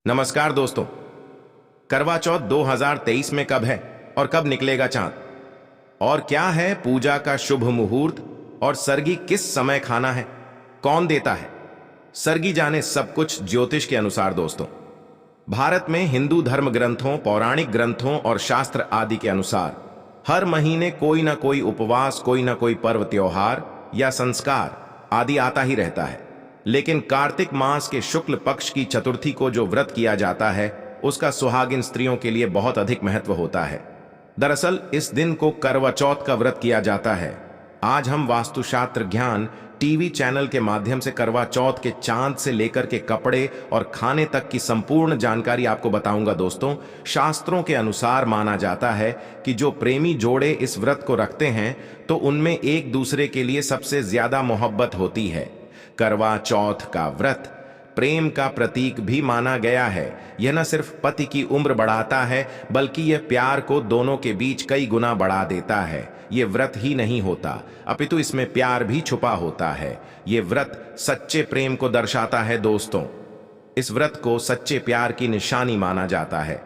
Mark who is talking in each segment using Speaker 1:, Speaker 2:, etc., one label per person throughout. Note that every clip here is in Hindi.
Speaker 1: नमस्कार दोस्तों। करवा चौथ 2023 में कब है और कब निकलेगा चांद, और क्या है पूजा का शुभ मुहूर्त, और सरगी किस समय खाना है, कौन देता है, सरगी जाने सब कुछ ज्योतिष के अनुसार। दोस्तों, भारत में हिंदू धर्म ग्रंथों, पौराणिक ग्रंथों और शास्त्र आदि के अनुसार हर महीने कोई ना कोई उपवास, कोई ना कोई पर्व, त्योहार या संस्कार आदि आता ही रहता है। लेकिन कार्तिक मास के शुक्ल पक्ष की चतुर्थी को जो व्रत किया जाता है, उसका सुहागिन स्त्रियों के लिए बहुत अधिक महत्व होता है। दरअसल इस दिन को करवा चौथ का व्रत किया जाता है। आज हम वास्तुशास्त्र ज्ञान टीवी चैनल के माध्यम से करवा चौथ के चांद से लेकर के कपड़े और खाने तक की संपूर्ण जानकारी आपको बताऊंगा। दोस्तों, शास्त्रों के अनुसार माना जाता है कि जो प्रेमी जोड़े इस व्रत को रखते हैं तो उनमें एक दूसरे के लिए सबसे ज्यादा मोहब्बत होती है। करवा चौथ का व्रत प्रेम का प्रतीक भी माना गया है। यह न सिर्फ पति की उम्र बढ़ाता है, बल्कि यह प्यार को दोनों के बीच कई गुना बढ़ा देता है। यह व्रत ही नहीं होता, अपितु इसमें प्यार भी छुपा होता है। यह व्रत सच्चे प्रेम को दर्शाता है। दोस्तों, इस व्रत को सच्चे प्यार की निशानी माना जाता है।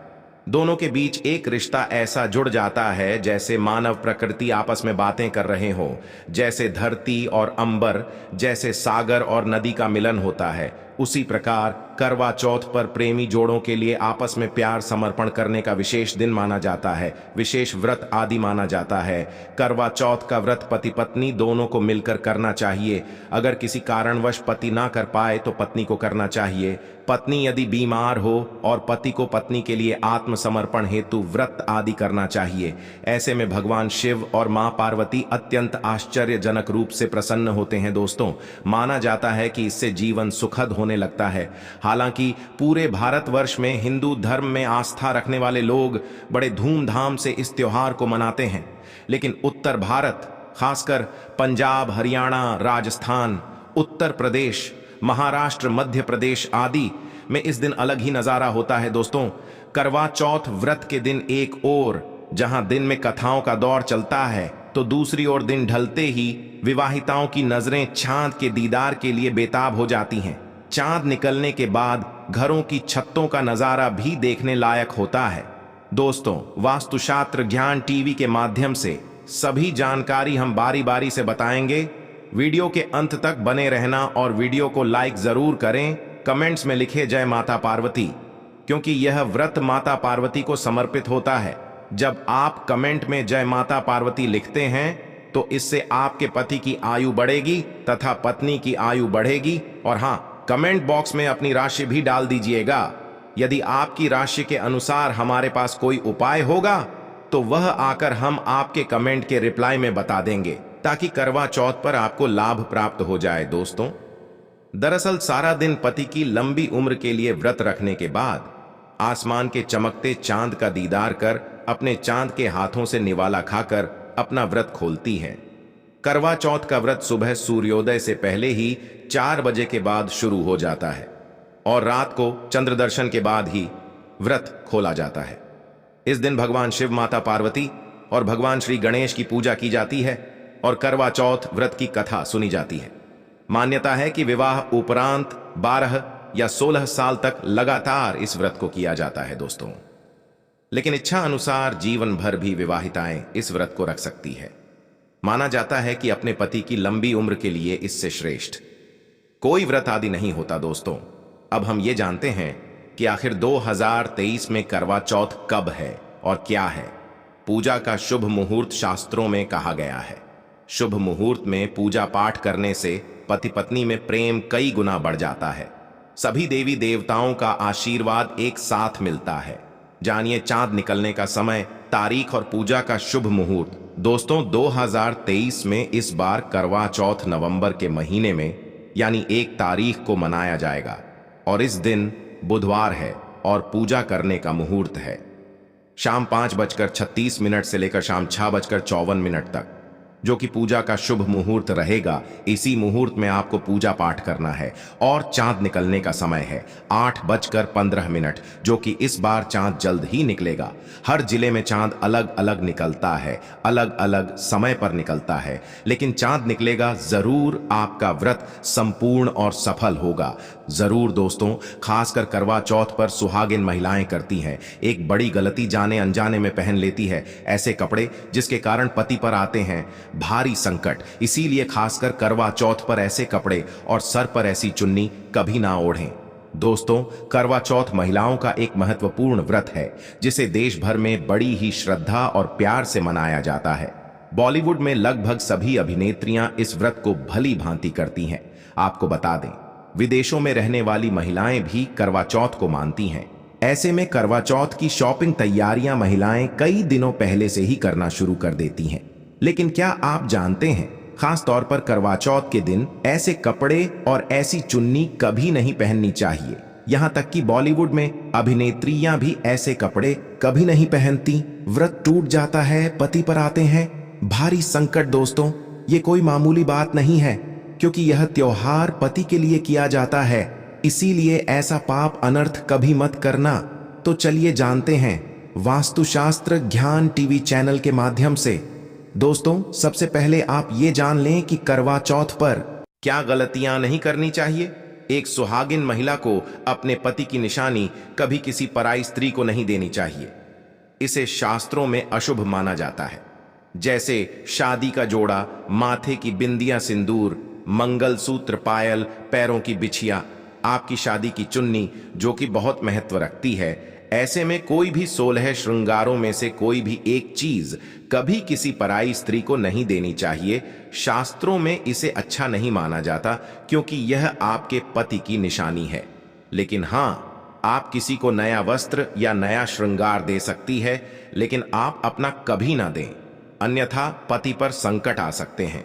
Speaker 1: दोनों के बीच एक रिश्ता ऐसा जुड़ जाता है जैसे मानव प्रकृति आपस में बातें कर रहे हो, जैसे धरती और अंबर, जैसे सागर और नदी का मिलन होता है। उसी प्रकार करवा चौथ पर प्रेमी जोड़ों के लिए आपस में प्यार समर्पण करने का विशेष दिन माना जाता है, विशेष व्रत आदि माना जाता है। करवा चौथ का व्रत पति पत्नी दोनों को मिलकर करना चाहिए। अगर किसी कारणवश पति ना कर पाए तो पत्नी को करना चाहिए। पत्नी यदि बीमार हो और पति को पत्नी के लिए आत्मसमर्पण हेतु व्रत आदि करना चाहिए। ऐसे में भगवान शिव और मां पार्वती अत्यंत आश्चर्यजनक रूप से प्रसन्न होते हैं। दोस्तों, माना जाता है कि इससे जीवन सुखद होने लगता है। हालांकि पूरे भारतवर्ष में हिंदू धर्म में आस्था रखने वाले लोग बड़े धूमधाम से इस त्योहार को मनाते हैं, लेकिन उत्तर भारत, खासकर पंजाब, हरियाणा, राजस्थान, उत्तर प्रदेश, महाराष्ट्र, मध्य प्रदेश आदि में इस दिन अलग ही नजारा होता है। दोस्तों, करवा चौथ व्रत के दिन एक ओर जहां दिन में कथाओं का दौर चलता है, तो दूसरी ओर दिन ढलते ही विवाहिताओं की नजरें चांद के दीदार के लिए बेताब हो जाती हैं। चांद निकलने के बाद घरों की छतों का नजारा भी देखने लायक होता है। दोस्तों, वास्तुशास्त्र ज्ञान टीवी के माध्यम से सभी जानकारी हम बारी बारी से बताएंगे। वीडियो के अंत तक बने रहना और वीडियो को लाइक जरूर करें। कमेंट्स में लिखे जय माता पार्वती, क्योंकि यह व्रत माता पार्वती को समर्पित होता है। जब आप कमेंट में जय माता पार्वती लिखते हैं तो इससे आपके पति की आयु बढ़ेगी तथा पत्नी की आयु बढ़ेगी। और हाँ, कमेंट बॉक्स में अपनी राशि भी डाल दीजिएगा। यदि आपकी राशि के अनुसार हमारे पास कोई उपाय होगा तो वह आकर हम आपके कमेंट के रिप्लाई में बता देंगे, ताकि करवा चौथ पर आपको लाभ प्राप्त हो जाए। दोस्तों, दरअसल सारा दिन पति की लंबी उम्र के लिए व्रत रखने के बाद आसमान के चमकते चांद का दीदार कर अपने चांद के हाथों से निवाला खाकर अपना व्रत खोलती हैं। करवा चौथ का व्रत सुबह सूर्योदय से पहले ही 4 बजे के बाद शुरू हो जाता है और रात को चंद्र दर्शन के बाद ही व्रत खोला जाता है। इस दिन भगवान शिव, माता पार्वती और भगवान श्री गणेश की पूजा की जाती है और करवा चौथ व्रत की कथा सुनी जाती है। मान्यता है कि विवाह उपरांत 12 या 16 साल तक लगातार इस व्रत को किया जाता है। दोस्तों, लेकिन इच्छा अनुसार जीवन भर भी विवाहिताएं इस व्रत को रख सकती है। माना जाता है कि अपने पति की लंबी उम्र के लिए इससे श्रेष्ठ कोई व्रत आदि नहीं होता। दोस्तों, अब हम ये जानते हैं कि आखिर 2023 में करवा चौथ कब है और क्या है। पूजा का शुभ मुहूर्त शास्त्रों में कहा गया है। शुभ मुहूर्त में पूजा पाठ करने से पति पत्नी में प्रेम कई गुना बढ़ जाता है। सभी देवी देवताओं का आशीर्वाद एक साथ मिलता है। जानिए चांद निकलने का समय, तारीख और पूजा का शुभ मुहूर्त। दोस्तों, 2023 में इस बार करवा चौथ नवंबर के महीने में यानी 1 तारीख को मनाया जाएगा और इस दिन बुधवार है और पूजा करने का मुहूर्त है शाम 5:36 से लेकर शाम 6:54 तक, जो कि पूजा का शुभ मुहूर्त रहेगा। इसी मुहूर्त में आपको पूजा पाठ करना है और चांद निकलने का समय है 8:15, जो कि इस बार चांद जल्द ही निकलेगा। हर जिले में चांद अलग अलग निकलता है, अलग अलग समय पर निकलता है, लेकिन चांद निकलेगा जरूर। आपका व्रत संपूर्ण और सफल होगा। जरूर दोस्तों, खासकर करवा चौथ पर सुहागिन महिलाएं करती हैं एक बड़ी गलती, जाने अनजाने में पहन लेती है ऐसे कपड़े जिसके कारण पति पर आते हैं भारी संकट। इसीलिए खासकर करवा चौथ पर ऐसे कपड़े और सर पर ऐसी चुन्नी कभी ना ओढ़ें। दोस्तों, करवा चौथ महिलाओं का एक महत्वपूर्ण व्रत है जिसे देश भर में बड़ी ही श्रद्धा और प्यार से मनाया जाता है। बॉलीवुड में लगभग सभी अभिनेत्रियां इस व्रत को भली भांति करती हैं। आपको बता दें, विदेशों में रहने वाली महिलाएं भी करवा चौथ को मानती हैं। ऐसे में करवा चौथ की शॉपिंग तैयारियां महिलाएं कई दिनों पहले से ही करना शुरू कर देती हैं। लेकिन क्या आप जानते हैं, खास तौर पर करवा चौथ के दिन ऐसे कपड़े और ऐसी चुन्नी कभी नहीं पहननी चाहिए। यहां तक कि बॉलीवुड में अभिनेत्रियां भी ऐसे कपड़े कभी नहीं पहनती। व्रत टूट जाता है, पति पर आते हैं भारी संकट। दोस्तों, ये कोई मामूली बात नहीं है, क्योंकि यह त्योहार पति के लिए किया जाता है। इसीलिए ऐसा पाप अनर्थ कभी मत करना। तो चलिए जानते हैं वास्तुशास्त्र ज्ञान टीवी चैनल के माध्यम से। दोस्तों, सबसे पहले आप ये जान लें कि करवा चौथ पर क्या गलतियां नहीं करनी चाहिए। एक सुहागिन महिला को अपने पति की निशानी कभी किसी पराई स्त्री को नहीं देनी चाहिए। इसे शास्त्रों में अशुभ माना जाता है, जैसे शादी का जोड़ा, माथे की बिंदिया, सिंदूर, मंगलसूत्र, पायल, पैरों की बिछिया, आपकी शादी की चुन्नी जो कि बहुत महत्व रखती है। ऐसे में कोई भी 16 श्रृंगारों में से कोई भी एक चीज कभी किसी पराई स्त्री को नहीं देनी चाहिए। शास्त्रों में इसे अच्छा नहीं माना जाता, क्योंकि यह आपके पति की निशानी है। लेकिन हां, आप किसी को नया वस्त्र या नया श्रृंगार दे सकती है, लेकिन आप अपना कभी ना दें, अन्यथा पति पर संकट आ सकते हैं।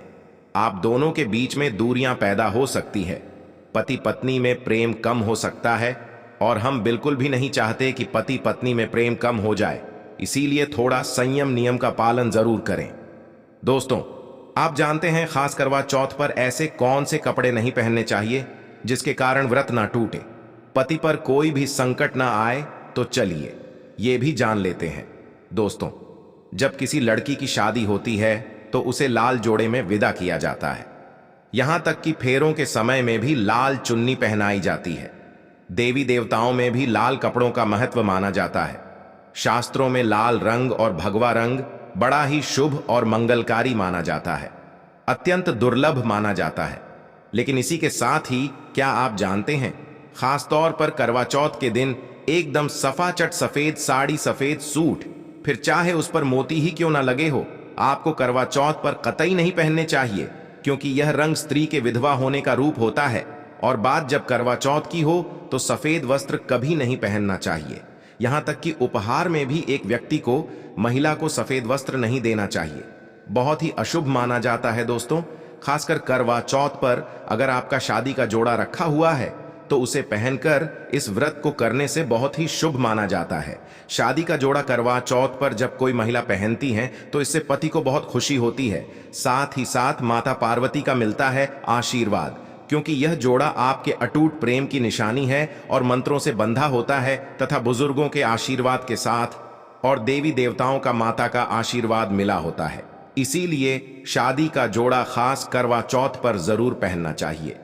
Speaker 1: आप दोनों के बीच में दूरियां पैदा हो सकती है, पति पत्नी में प्रेम कम हो सकता है, और हम बिल्कुल भी नहीं चाहते कि पति पत्नी में प्रेम कम हो जाए। इसीलिए थोड़ा संयम नियम का पालन जरूर करें। दोस्तों, आप जानते हैं खास करवा चौथ पर ऐसे कौन से कपड़े नहीं पहनने चाहिए जिसके कारण व्रत ना टूटे, पति पर कोई भी संकट ना आए। तो चलिए ये भी जान लेते हैं। दोस्तों, जब किसी लड़की की शादी होती है तो उसे लाल जोड़े में विदा किया जाता है। यहां तक कि फेरों के समय में भी लाल चुन्नी पहनाई जाती है। देवी देवताओं में भी लाल कपड़ों का महत्व माना जाता है। शास्त्रों में लाल रंग और भगवा रंग बड़ा ही शुभ और मंगलकारी माना जाता है, अत्यंत दुर्लभ माना जाता है। लेकिन इसी के साथ ही क्या आप जानते हैं, खास तौर पर करवा चौथ के दिन एकदम सफाचट सफेद साड़ी, सफेद सूट, फिर चाहे उस पर मोती ही क्यों ना लगे हो, आपको करवा चौथ पर कतई नहीं पहनने चाहिए, क्योंकि यह रंग स्त्री के विधवा होने का रूप होता है। और बात जब करवा चौथ की हो तो सफेद वस्त्र कभी नहीं पहनना चाहिए। यहां तक कि उपहार में भी एक व्यक्ति को, महिला को सफेद वस्त्र नहीं देना चाहिए, बहुत ही अशुभ माना जाता है। दोस्तों, खासकर करवा चौथ पर अगर आपका शादी का जोड़ा रखा हुआ है तो उसे पहनकर इस व्रत को करने से बहुत ही शुभ माना जाता है। शादी का जोड़ा करवा चौथ पर जब कोई महिला पहनती है तो इससे पति को बहुत खुशी होती है, साथ ही साथ माता पार्वती का मिलता है आशीर्वाद, क्योंकि यह जोड़ा आपके अटूट प्रेम की निशानी है और मंत्रों से बंधा होता है तथा बुजुर्गों के आशीर्वाद के साथ और देवी देवताओं का, माता का आशीर्वाद मिला होता है। इसीलिए शादी का जोड़ा खास करवा चौथ पर जरूर पहनना चाहिए।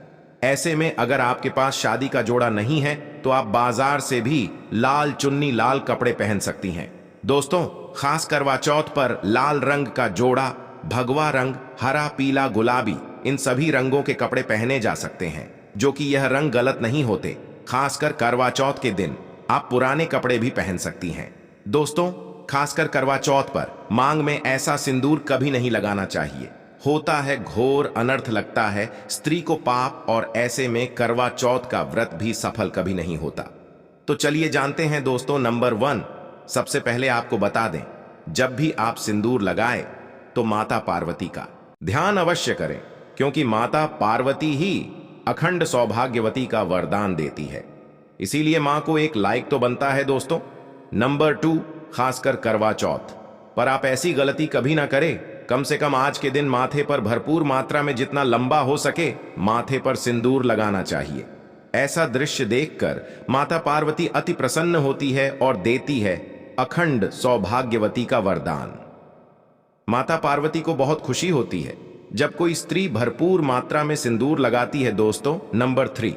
Speaker 1: ऐसे में अगर आपके पास शादी का जोड़ा नहीं है तो आप बाजार से भी लाल चुन्नी, लाल कपड़े पहन सकती हैं। दोस्तों, खास करवा चौथ पर लाल रंग का जोड़ा, भगवा रंग, हरा, पीला, गुलाबी, इन सभी रंगों के कपड़े पहने जा सकते हैं, जो कि यह रंग गलत नहीं होते। खासकर करवा चौथ के दिन आप पुराने कपड़े भी पहन सकती हैं। दोस्तों, खासकर करवा चौथ पर मांग में ऐसा सिंदूर कभी नहीं लगाना चाहिए, होता है घोर अनर्थ लगता है स्त्री को पाप, और ऐसे में करवा चौथ का व्रत भी सफल कभी नहीं होता। तो चलिए जानते हैं दोस्तों, नंबर 1, सबसे पहले आपको बता दें, जब भी आप सिंदूर लगाएं तो माता पार्वती का ध्यान अवश्य करें, क्योंकि माता पार्वती ही अखंड सौभाग्यवती का वरदान देती है। इसीलिए मां को एक लाइक तो बनता है। दोस्तों, नंबर 2, खासकर करवा चौथ पर आप ऐसी गलती कभी ना करें। कम से कम आज के दिन माथे पर भरपूर मात्रा में जितना लंबा हो सके माथे पर सिंदूर लगाना चाहिए। ऐसा दृश्य देखकर माता पार्वती अति प्रसन्न होती है और देती है अखंड सौभाग्यवती का वरदान। माता पार्वती को बहुत खुशी होती है जब कोई स्त्री भरपूर मात्रा में सिंदूर लगाती है। दोस्तों, नंबर 3,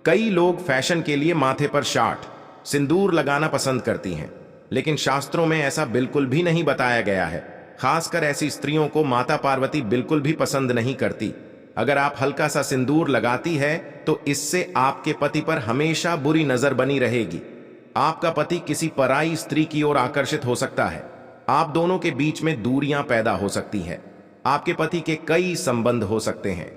Speaker 1: कई लोग फैशन के लिए माथे पर शार्ट सिंदूर लगाना पसंद करती हैं, लेकिन शास्त्रों में ऐसा बिल्कुल भी नहीं बताया गया है। खासकर ऐसी स्त्रियों को माता पार्वती बिल्कुल भी पसंद नहीं करती। अगर आप हल्का सा सिंदूर लगाती है तो इससे आपके पति पर हमेशा बुरी नजर बनी रहेगी। आपका पति किसी पराई स्त्री की ओर आकर्षित हो सकता है। आप दोनों के बीच में दूरियां पैदा हो सकती हैं। आपके पति के कई संबंध हो सकते हैं।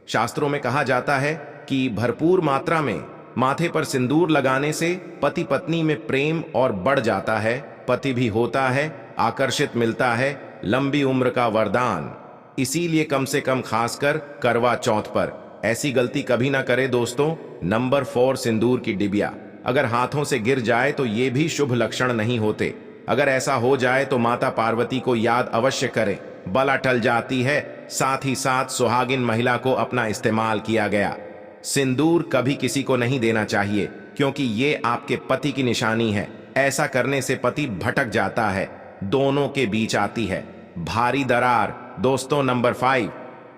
Speaker 1: शास्त्रों में कहा जाता है कि भरपूर मात्रा में माथे पर सिंदूर लगाने से पति पत्नी में प्रेम और बढ़ जाता है, पति भी होता है, आकर्षित मिलता है, लंबी उम्र का वरदान। इसीलिए कम से कम खासकर करवा चौथ पर ऐसी गलती कभी ना करे दोस्तों। नंबर 4, सिंदूर की डिबिया अगर हाथों से गिर जाए तो ये भी शुभ लक्षण नहीं होते। अगर ऐसा हो जाए तो माता पार्वती को याद अवश्य करें, बला टल जाती है। साथ ही साथ सुहागिन महिला को अपना इस्तेमाल किया गया सिंदूर कभी किसी को नहीं देना चाहिए, क्योंकि ये आपके पति की निशानी है। ऐसा करने से पति भटक जाता है, दोनों के बीच आती है भारी दरार। दोस्तों नंबर 5,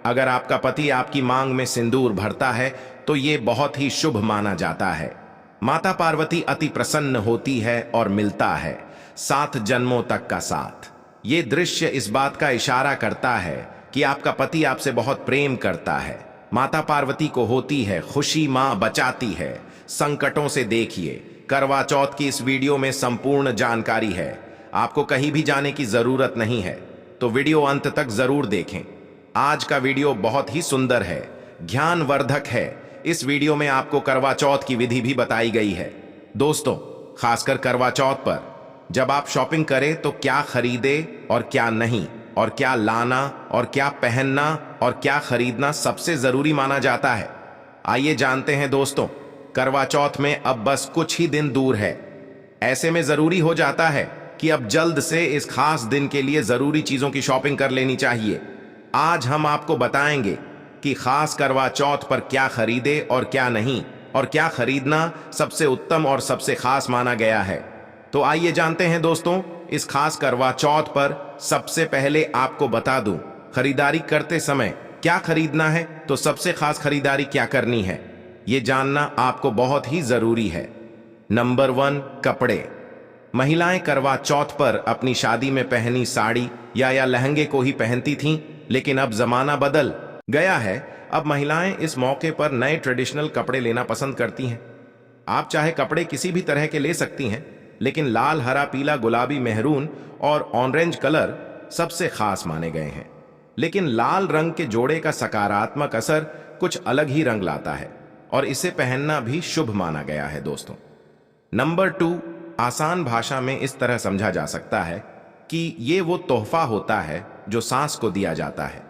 Speaker 1: अगर आपका पति आपकी मांग में सिंदूर भरता है तो ये बहुत ही शुभ माना जाता है। माता पार्वती अति प्रसन्न होती है और मिलता है 7 जन्मों तक का साथ। ये दृश्य इस बात का इशारा करता है कि आपका पति आपसे बहुत प्रेम करता है। माता पार्वती को होती है खुशी, मां बचाती है संकटों से। देखिए करवा चौथ की इस वीडियो में संपूर्ण जानकारी है, आपको कहीं भी जाने की जरूरत नहीं है, तो वीडियो अंत तक जरूर देखें। आज का वीडियो बहुत ही सुंदर है, ज्ञानवर्धक है। इस वीडियो में आपको करवा चौथ की विधि भी बताई गई है। दोस्तों खासकर करवा चौथ पर जब आप शॉपिंग करें तो क्या खरीदे और क्या नहीं, और क्या लाना और क्या पहनना और क्या खरीदना सबसे जरूरी माना जाता है। आइए जानते हैं दोस्तों। करवा चौथ में अब बस कुछ ही दिन दूर है। ऐसे में जरूरी हो जाता है कि अब जल्द से इस खास दिन के लिए जरूरी चीजों की शॉपिंग कर लेनी चाहिए। आज हम आपको बताएंगे कि खास करवा चौथ पर क्या खरीदे और क्या नहीं, और क्या खरीदना सबसे उत्तम और सबसे खास माना गया है। तो आइए जानते हैं दोस्तों। इस खास करवा चौथ पर सबसे पहले आपको बता दूं, खरीदारी करते समय क्या खरीदना है, तो सबसे खास खरीदारी क्या करनी है, यह जानना आपको बहुत ही जरूरी है। नंबर 1, कपड़े। महिलाएं करवा चौथ पर अपनी शादी में पहनी साड़ी या लहंगे को ही पहनती थीं, लेकिन अब जमाना बदल गया है। अब महिलाएं इस मौके पर नए ट्रेडिशनल कपड़े लेना पसंद करती हैं। आप चाहे कपड़े किसी भी तरह के ले सकती हैं, लेकिन लाल, हरा, पीला, गुलाबी, मेहरून और ऑरेंज कलर सबसे खास माने गए हैं। लेकिन लाल रंग के जोड़े का सकारात्मक असर कुछ अलग ही रंग लाता है और इसे पहनना भी शुभ माना गया है दोस्तों। नंबर 2, आसान भाषा में इस तरह समझा जा सकता है कि ये वो तोहफा होता है जो सास को दिया जाता है।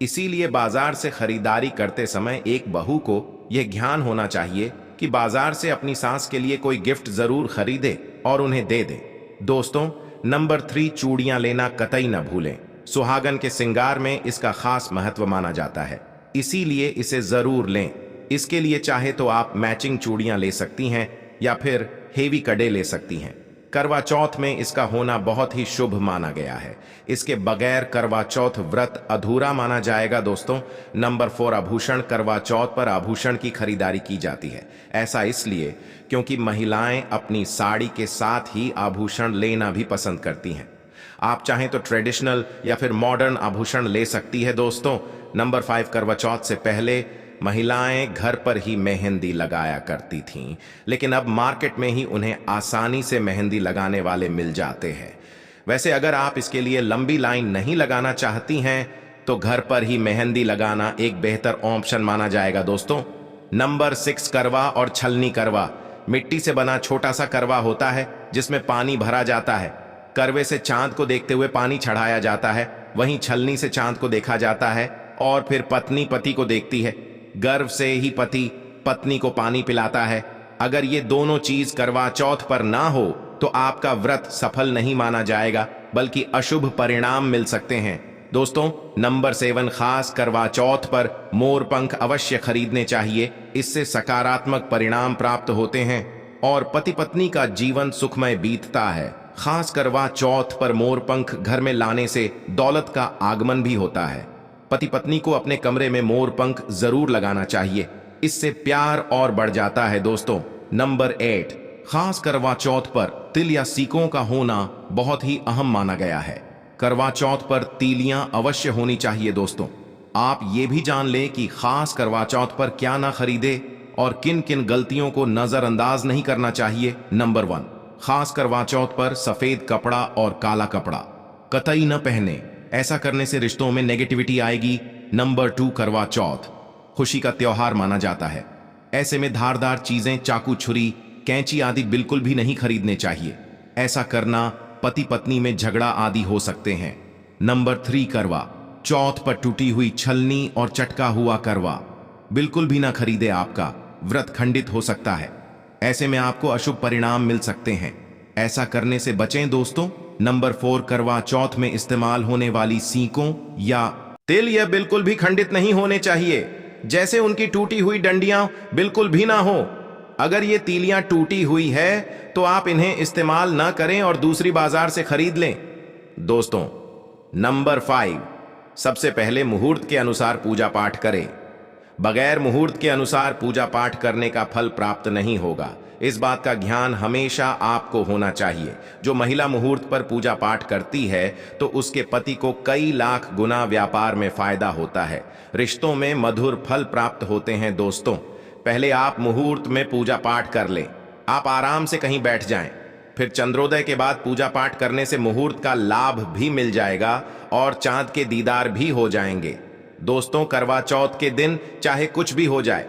Speaker 1: इसीलिए बाजार से खरीदारी करते समय एक बहू को यह ज्ञान होना चाहिए कि बाजार से अपनी सास के लिए कोई गिफ्ट जरूर खरीदे और उन्हें दे दे। दोस्तों नंबर 3, चूड़ियां लेना कतई न भूलें। सुहागन के श्रृंगार में इसका खास महत्व माना जाता है, इसीलिए इसे जरूर लें। इसके लिए चाहे तो आप मैचिंग चूड़ियां ले सकती हैं या फिर हेवी कड़े ले सकती हैं। करवा चौथ में इसका होना बहुत ही शुभ माना गया है। इसके बगैर करवा चौथ व्रत अधूरा माना जाएगा दोस्तों। नंबर 4, आभूषण। करवा चौथ पर आभूषण की खरीदारी की जाती है। ऐसा इसलिए क्योंकि महिलाएं अपनी साड़ी के साथ ही आभूषण लेना भी पसंद करती हैं। आप चाहें तो ट्रेडिशनल या फिर मॉडर्न आभूषण ले सकती है दोस्तों। नंबर 5, करवा चौथ से पहले महिलाएं घर पर ही मेहंदी लगाया करती थीं, लेकिन अब मार्केट में ही उन्हें आसानी से मेहंदी लगाने वाले मिल जाते हैं। वैसे अगर आप इसके लिए लंबी लाइन नहीं लगाना चाहती हैं तो घर पर ही मेहंदी लगाना एक बेहतर ऑप्शन माना जाएगा दोस्तों। नंबर 6, करवा और छलनी करवा। मिट्टी से बना छोटा सा करवा होता है जिसमें पानी भरा जाता है। करवे से चांद को देखते हुए पानी चढ़ाया जाता है, वहीं छलनी से चांद को देखा जाता है और फिर पत्नी पति को देखती है। गर्व से ही पति पत्नी को पानी पिलाता है। अगर ये दोनों चीज करवा चौथ पर ना हो तो आपका व्रत सफल नहीं माना जाएगा, बल्कि अशुभ परिणाम मिल सकते हैं। दोस्तों नंबर 7, खास करवा चौथ पर मोर पंख अवश्य खरीदने चाहिए। इससे सकारात्मक परिणाम प्राप्त होते हैं और पति पत्नी का जीवन सुखमय बीतता है। खास करवा चौथ पर मोर पंख घर में लाने से दौलत का आगमन भी होता है। पति पत्नी को अपने कमरे में मोर पंख जरूर लगाना चाहिए। इससे प्यार और बढ़ जाता है दोस्तों। नंबर 8, खास करवा चौथ पर तिल या सीकों का होना बहुत ही अहम माना गया है। करवा चौथ पर तीलियां अवश्य होनी चाहिए दोस्तों। आप ये भी जान लें कि खास करवा चौथ पर क्या ना खरीदे और किन किन गलतियों को नजरअंदाज नहीं करना चाहिए। नंबर 1, खास करवा चौथ पर सफेद कपड़ा और काला कपड़ा कतई न पहने, ऐसा करने से रिश्तों में नेगेटिविटी आएगी। नंबर 2, करवा चौथ खुशी का त्योहार माना जाता है, ऐसे में धारदार चीजें, चाकू, छुरी, कैंची आदि बिल्कुल भी नहीं खरीदने चाहिए। ऐसा करना पति पत्नी में झगड़ा आदि हो सकते हैं। नंबर 3, करवा चौथ पर टूटी हुई छलनी और चटका हुआ करवा बिल्कुल भी ना खरीदे, आपका व्रत खंडित हो सकता है। ऐसे में आपको अशुभ परिणाम मिल सकते हैं, ऐसा करने से बचें दोस्तों। नंबर 4, करवा चौथ में इस्तेमाल होने वाली सीकों या तिल यह बिल्कुल भी खंडित नहीं होने चाहिए, जैसे उनकी टूटी हुई डंडियां बिल्कुल भी ना हो। अगर ये तीलियां टूटी हुई है तो आप इन्हें इस्तेमाल ना करें और दूसरी बाजार से खरीद लें दोस्तों। नंबर 5, सबसे पहले मुहूर्त के अनुसार पूजा पाठ करें। बगैर मुहूर्त के अनुसार पूजा पाठ करने का फल प्राप्त नहीं होगा। इस बात का ध्यान हमेशा आपको होना चाहिए। जो महिला मुहूर्त पर पूजा पाठ करती है तो उसके पति को कई लाख गुना व्यापार में फायदा होता है, रिश्तों में मधुर फल प्राप्त होते हैं दोस्तों। पहले आप मुहूर्त में पूजा पाठ कर लें, आप आराम से कहीं बैठ जाएं, फिर चंद्रोदय के बाद पूजा पाठ करने से मुहूर्त का लाभ भी मिल जाएगा और चांद के दीदार भी हो जाएंगे दोस्तों। करवा चौथ के दिन चाहे कुछ भी हो जाए,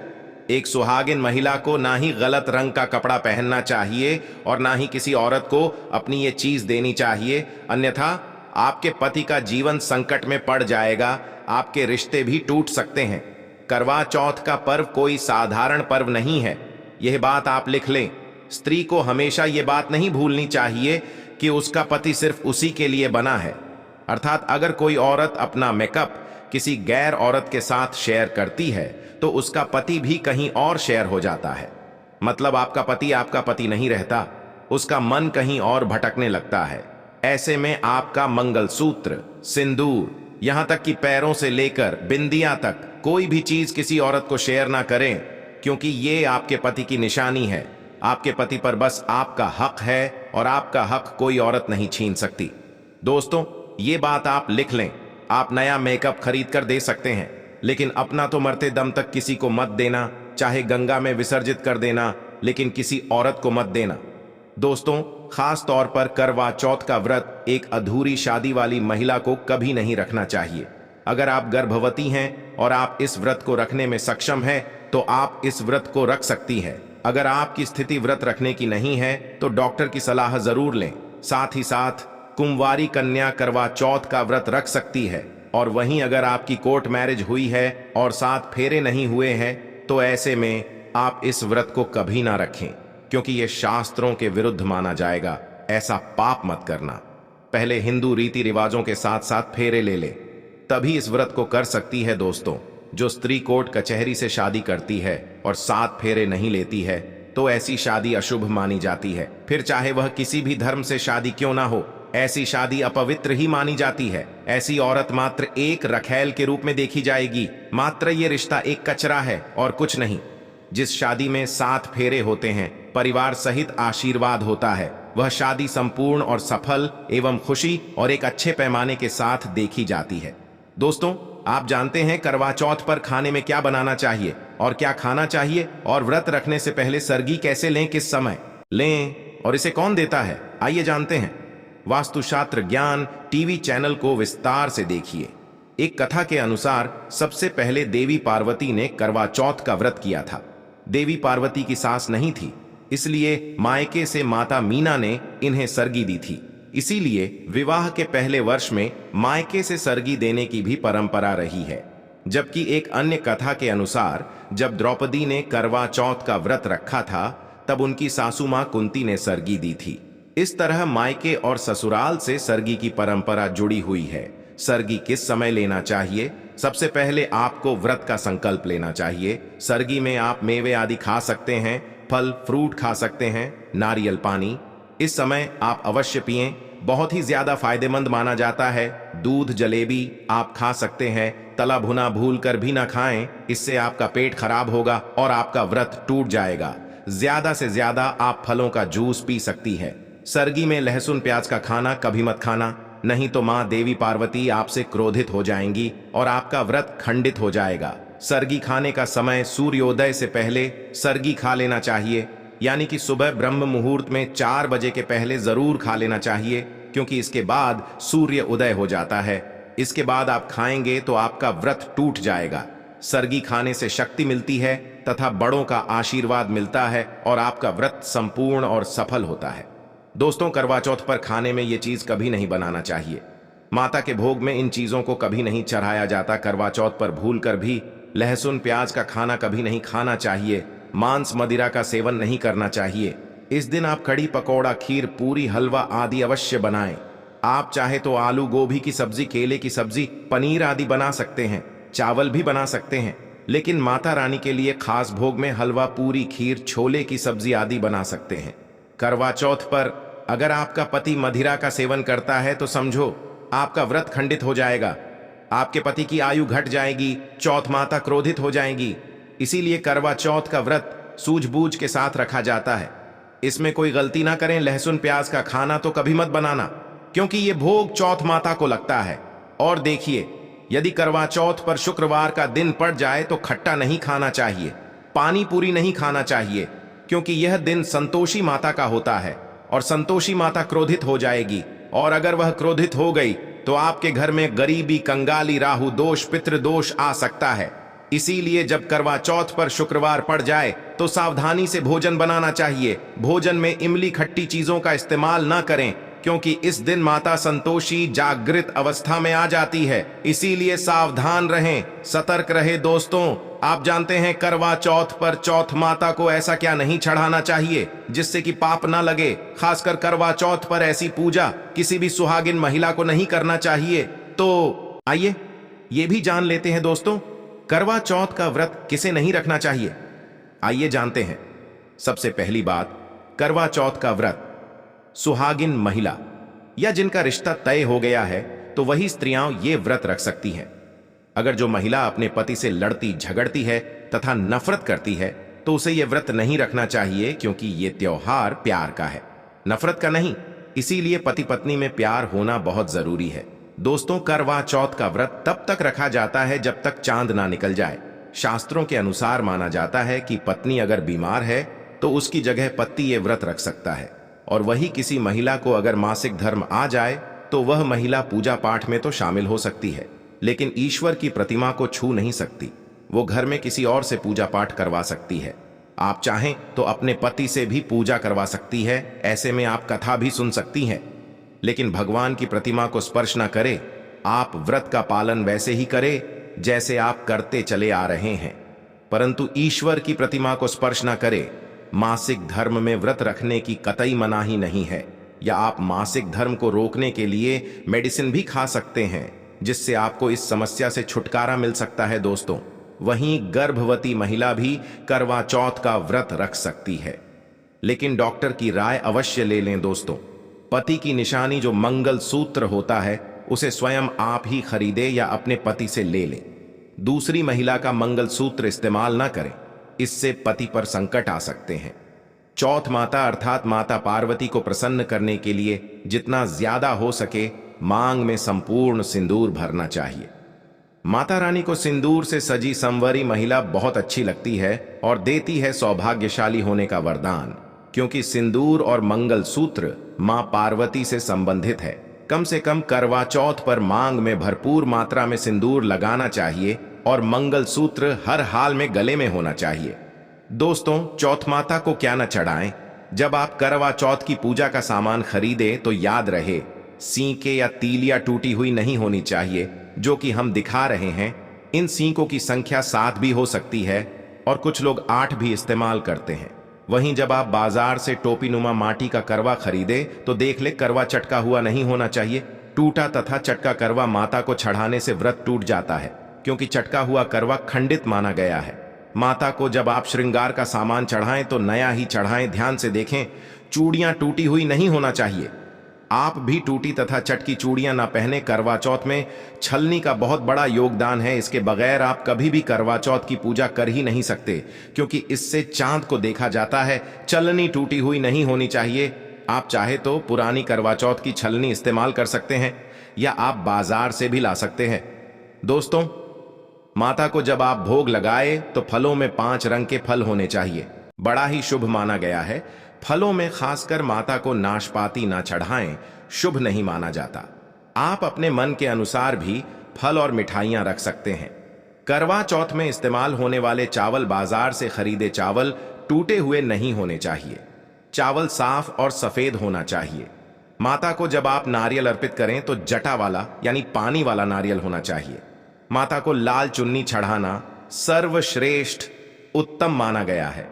Speaker 1: एक सुहागिन महिला को ना ही गलत रंग का कपड़ा पहनना चाहिए और ना ही किसी औरत को अपनी ये चीज देनी चाहिए, अन्यथा आपके पति का जीवन संकट में पड़ जाएगा, आपके रिश्ते भी टूट सकते हैं। करवा चौथ का पर्व कोई साधारण पर्व नहीं है, यह बात आप लिख लें। स्त्री को हमेशा यह बात नहीं भूलनी चाहिए कि उसका पति सिर्फ उसी के लिए बना है। अर्थात अगर कोई औरत अपना मेकअप किसी गैर औरत के साथ शेयर करती है तो उसका पति भी कहीं और शेयर हो जाता है। मतलब आपका पति नहीं रहता, उसका मन कहीं और भटकने लगता है। ऐसे में आपका मंगलसूत्र, सिंदूर, यहां तक कि पैरों से लेकर बिंदियां तक कोई भी चीज किसी औरत को शेयर ना करें, क्योंकि ये आपके पति की निशानी है। आपके पति पर बस आपका हक है और आपका हक कोई औरत नहीं छीन सकती दोस्तों। ये बात आप लिख लें। आप नया मेकअप खरीद कर दे सकते हैं, लेकिन अपना तो मरते दम तक किसी को मत देना, चाहे गंगा में विसर्जित कर देना, लेकिन किसी औरत को मत देना दोस्तों। खास तौर पर करवा चौथ का व्रत एक अधूरी शादी वाली महिला को कभी नहीं रखना चाहिए। अगर आप गर्भवती हैं और आप इस व्रत को रखने में सक्षम हैं तो आप इस व्रत को रख सकती हैं। अगर आपकी स्थिति व्रत रखने की नहीं है तो डॉक्टर की सलाह जरूर लें। साथ ही साथ कुंवारी कन्या करवा चौथ का व्रत रख सकती है। और वहीं अगर आपकी कोर्ट मैरिज हुई है और 7 फेरे नहीं हुए हैं तो ऐसे में आप इस व्रत को कभी ना रखें, क्योंकि यह शास्त्रों के विरुद्ध माना जाएगा। ऐसा पाप मत करना। पहले हिंदू रीति रिवाजों के साथ साथ फेरे ले ले, तभी इस व्रत को कर सकती है दोस्तों। जो स्त्री कोर्ट कचहरी से शादी करती है और 7 फेरे नहीं लेती है तो ऐसी शादी अशुभ मानी जाती है। फिर चाहे वह किसी भी धर्म से शादी क्यों ना हो, ऐसी शादी अपवित्र ही मानी जाती है। ऐसी औरत मात्र एक रखैल के रूप में देखी जाएगी। मात्र ये रिश्ता एक कचरा है और कुछ नहीं। जिस शादी में 7 फेरे होते हैं, परिवार सहित आशीर्वाद होता है, वह शादी संपूर्ण और सफल एवं खुशी और एक अच्छे पैमाने के साथ देखी जाती है दोस्तों। आप जानते हैं करवा चौथ पर खाने में क्या बनाना चाहिए और क्या खाना चाहिए, और व्रत रखने से पहले सरगी कैसे लें, किस समय लें और इसे कौन देता है, आइए जानते हैं। वास्तुशास्त्र ज्ञान टीवी चैनल को विस्तार से देखिए। एक कथा के अनुसार सबसे पहले देवी पार्वती ने करवा चौथ का व्रत किया था। देवी पार्वती की सास नहीं थी, इसलिए मायके से माता मीना ने इन्हें सरगी दी थी। इसीलिए विवाह के पहले वर्ष में मायके से सरगी देने की भी परंपरा रही है। जबकि एक अन्य कथा के अनुसार जब द्रौपदी ने करवा चौथ का व्रत रखा था तब उनकी सासू मां कुंती ने सरगी दी थी। इस तरह मायके और ससुराल से सरगी की परंपरा जुड़ी हुई है। सरगी किस समय लेना चाहिए? सबसे पहले आपको व्रत का संकल्प लेना चाहिए। सरगी में आप मेवे आदि खा सकते हैं, फल फ्रूट खा सकते हैं, नारियल पानी इस समय आप अवश्य पिएं, बहुत ही ज्यादा फायदेमंद माना जाता है। दूध जलेबी आप खा सकते हैं, तला भुना भूल कर भी ना खाएं, इससे आपका पेट खराब होगा और आपका व्रत टूट जाएगा। ज्यादा से ज्यादा आप फलों का जूस पी सकती है। सर्गी में लहसुन प्याज का खाना कभी मत खाना, नहीं तो माँ देवी पार्वती आपसे क्रोधित हो जाएंगी और आपका व्रत खंडित हो जाएगा। सर्गी खाने का समय सूर्योदय से पहले सर्गी खा लेना चाहिए, यानी कि सुबह ब्रह्म मुहूर्त में 4 बजे के पहले जरूर खा लेना चाहिए, क्योंकि इसके बाद सूर्य उदय हो जाता है। इसके बाद आप खाएंगे तो आपका व्रत टूट जाएगा। सर्गी खाने से शक्ति मिलती है तथा बड़ों का आशीर्वाद मिलता है और आपका व्रत संपूर्ण और सफल होता है। दोस्तों, करवा चौथ पर खाने में ये चीज कभी नहीं बनाना चाहिए। माता के भोग में इन चीजों को कभी नहीं चढ़ाया जाता। करवा चौथ पर भूल कर भी लहसुन प्याज का खाना कभी नहीं खाना चाहिए। मांस मदिरा का सेवन नहीं करना चाहिए। इस दिन आप कड़ी पकौड़ा, खीर, पूरी, हलवा आदि अवश्य बनाएं। आप चाहे तो आलू गोभी की सब्जी, केले की सब्जी, पनीर आदि बना सकते हैं, चावल भी बना सकते हैं। लेकिन माता रानी के लिए खास भोग में हलवा, पूरी, खीर, छोले की सब्जी आदि बना सकते हैं। करवा चौथ पर अगर आपका पति मदिरा का सेवन करता है तो समझो आपका व्रत खंडित हो जाएगा, आपके पति की आयु घट जाएगी, चौथ माता क्रोधित हो जाएंगी। इसीलिए करवा चौथ का व्रत सूझबूझ के साथ रखा जाता है। इसमें कोई गलती ना करें। लहसुन प्याज का खाना तो कभी मत बनाना, क्योंकि ये भोग चौथ माता को लगता है। और देखिए, यदि करवा चौथ पर शुक्रवार का दिन पड़ जाए तो खट्टा नहीं खाना चाहिए, पानी पूरी नहीं खाना चाहिए, क्योंकि यह दिन संतोषी माता का होता है और संतोषी माता क्रोधित हो जाएगी। और अगर वह क्रोधित हो गई तो आपके घर में गरीबी, कंगाली, राहु दोष, पितृदोष आ सकता है। इसीलिए जब करवा चौथ पर शुक्रवार पड़ जाए तो सावधानी से भोजन बनाना चाहिए। भोजन में इमली, खट्टी चीजों का इस्तेमाल ना करें, क्योंकि इस दिन माता संतोषी जागृत अवस्था में आ जाती है। इसीलिए सावधान रहें, सतर्क रहे। दोस्तों, आप जानते हैं करवा चौथ पर चौथ माता को ऐसा क्या नहीं चढ़ाना चाहिए जिससे कि पाप ना लगे। खासकर करवा चौथ पर ऐसी पूजा किसी भी सुहागिन महिला को नहीं करना चाहिए। तो आइए ये भी जान लेते हैं दोस्तों, करवा चौथ का व्रत किसे नहीं रखना चाहिए। आइए जानते हैं। सबसे पहली बात, करवा चौथ का व्रत सुहागिन महिला या जिनका रिश्ता तय हो गया है तो वही स्त्रियां ये व्रत रख सकती हैं। अगर जो महिला अपने पति से लड़ती झगड़ती है तथा नफरत करती है तो उसे यह व्रत नहीं रखना चाहिए, क्योंकि ये त्योहार प्यार का है, नफरत का नहीं। इसीलिए पति पत्नी में प्यार होना बहुत जरूरी है। दोस्तों, करवा चौथ का व्रत तब तक रखा जाता है जब तक चांद ना निकल जाए। शास्त्रों के अनुसार माना जाता है कि पत्नी अगर बीमार है तो उसकी जगह पति ये व्रत रख सकता है। और वही किसी महिला को अगर मासिक धर्म आ जाए तो वह महिला पूजा पाठ में तो शामिल हो सकती है, लेकिन ईश्वर की प्रतिमा को छू नहीं सकती। वो घर में किसी और से पूजा पाठ करवा सकती है। आप चाहें तो अपने पति से भी पूजा करवा सकती है। ऐसे में आप कथा भी सुन सकती हैं, लेकिन भगवान की प्रतिमा को स्पर्श न करे। आप व्रत का पालन वैसे ही करें जैसे आप करते चले आ रहे हैं, परंतु ईश्वर की प्रतिमा को स्पर्श न करे। मासिक धर्म में व्रत रखने की कतई मनाही नहीं है, या आप मासिक धर्म को रोकने के लिए मेडिसिन भी खा सकते हैं, जिससे आपको इस समस्या से छुटकारा मिल सकता है। दोस्तों, वहीं गर्भवती महिला भी करवा चौथ का व्रत रख सकती है, लेकिन डॉक्टर की राय अवश्य ले लें। दोस्तों, पति की निशानी जो मंगल सूत्र होता है उसे स्वयं आप ही खरीदे या अपने पति से ले लें। दूसरी महिला का मंगल सूत्र इस्तेमाल ना करें, इससे पति पर संकट आ सकते हैं। चौथ माता अर्थात माता पार्वती को प्रसन्न करने के लिए जितना ज्यादा हो सके मांग में संपूर्ण सिंदूर भरना चाहिए। माता रानी को सिंदूर से सजी संवरी महिला बहुत अच्छी लगती है और देती है सौभाग्यशाली होने का वरदान, क्योंकि सिंदूर और मंगल सूत्र मां पार्वती से संबंधित है। कम से कम करवा चौथ पर मांग में भरपूर मात्रा में सिंदूर लगाना चाहिए और मंगल सूत्र हर हाल में गले में होना चाहिए। दोस्तों, चौथ माता को क्या न चढ़ाएं। जब आप करवा चौथ की पूजा का सामान खरीदे तो याद रहे, सींके या तीलियां टूटी हुई नहीं होनी चाहिए, जो कि हम दिखा रहे हैं। इन सींकों की संख्या 7 भी हो सकती है और कुछ लोग 8 भी इस्तेमाल करते हैं। वहीं जब आप बाजार से टोपीनुमा माटी का करवा खरीदे तो देख ले करवा चटका हुआ नहीं होना चाहिए। टूटा तथा चटका करवा माता को चढ़ाने से व्रत टूट जाता है, क्योंकि चटका हुआ करवा खंडित माना गया है। माता को जब आप श्रृंगार का सामान चढ़ाएं तो नया ही चढ़ाएं। ध्यान से देखें, चूड़ियां टूटी हुई नहीं होना चाहिए। आप भी टूटी तथा चटकी चूड़ियां ना पहने। करवा चौथ में छलनी का बहुत बड़ा योगदान है। इसके बगैर आप कभी भी करवा चौथ की पूजा कर ही नहीं सकते, क्योंकि इससे चांद को देखा जाता है। छलनी टूटी हुई नहीं होनी चाहिए। आप चाहे तो पुरानी करवा चौथ की छलनी इस्तेमाल कर सकते हैं, या आप बाजार से भी ला सकते हैं। दोस्तों, माता को जब आप भोग लगाए तो फलों में 5 रंग के फल होने चाहिए। बड़ा ही शुभ माना गया है। फलों में खासकर माता को नाशपाती ना चढ़ाएं, शुभ नहीं माना जाता। आप अपने मन के अनुसार भी फल और मिठाइयां रख सकते हैं। करवा चौथ में इस्तेमाल होने वाले चावल बाजार से खरीदे चावल टूटे हुए नहीं होने चाहिए। चावल साफ और सफेद होना चाहिए। माता को जब आप नारियल अर्पित करें तो जटा वाला यानी पानी वाला नारियल होना चाहिए। माता को लाल चुन्नी चढ़ाना सर्वश्रेष्ठ उत्तम माना गया है।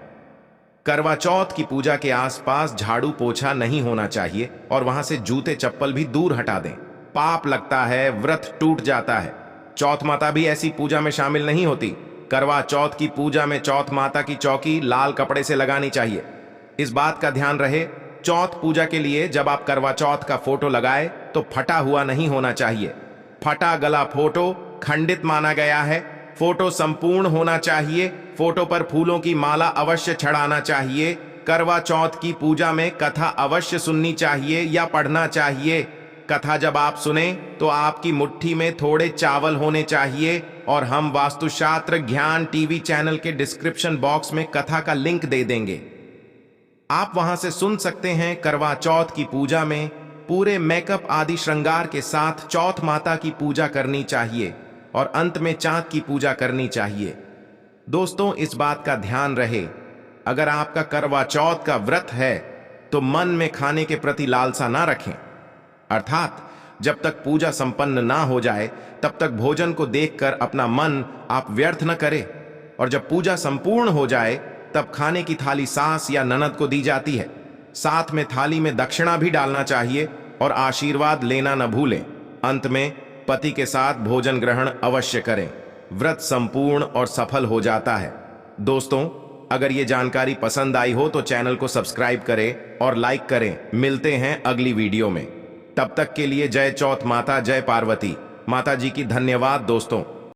Speaker 1: करवा चौथ की पूजा के आसपास झाड़ू पोछा नहीं होना चाहिए और वहां से जूते चप्पल भी दूर हटा दें। पाप लगता है, व्रत टूट जाता है। चौथ माता भी ऐसी पूजा में शामिल नहीं होती। करवा चौथ की पूजा में चौथ माता की चौकी लाल कपड़े से लगानी चाहिए। इस बात का ध्यान रहे, चौथ पूजा के लिए जब आप करवा चौथ का फोटो लगाए तो फटा हुआ नहीं होना चाहिए। फटा गला फोटो खंडित माना गया है। फोटो संपूर्ण होना चाहिए। फोटो पर फूलों की माला अवश्य चढ़ाना चाहिए। करवा चौथ की पूजा में कथा अवश्य सुननी चाहिए या पढ़ना चाहिए। कथा जब आप सुने तो आपकी मुट्ठी में थोड़े चावल होने चाहिए, और हम वास्तुशास्त्र ज्ञान टीवी चैनल के डिस्क्रिप्शन बॉक्स में कथा का लिंक दे देंगे। आप वहां से सुन सकते हैं। करवा चौथ की पूजा में पूरे मेकअप आदि श्रृंगार के साथ चौथ माता की पूजा करनी चाहिए और अंत में चांद की पूजा करनी चाहिए। दोस्तों, इस बात का ध्यान रहे, अगर आपका करवा चौथ का व्रत है तो मन में खाने के प्रति लालसा ना रखें। अर्थात जब तक पूजा संपन्न ना हो जाए तब तक भोजन को देखकर अपना मन आप व्यर्थ न करें, और जब पूजा संपूर्ण हो जाए तब खाने की थाली सास या ननद को दी जाती है। साथ में थाली में दक्षिणा भी डालना चाहिए और आशीर्वाद लेना न भूलें। अंत में पति के साथ भोजन ग्रहण अवश्य करें। व्रत संपूर्ण और सफल हो जाता है। दोस्तों, अगर ये जानकारी पसंद आई हो तो चैनल को सब्सक्राइब करें और लाइक करें। मिलते हैं अगली वीडियो में। तब तक के लिए जय चौथ माता, जय पार्वती माता जी की। धन्यवाद दोस्तों।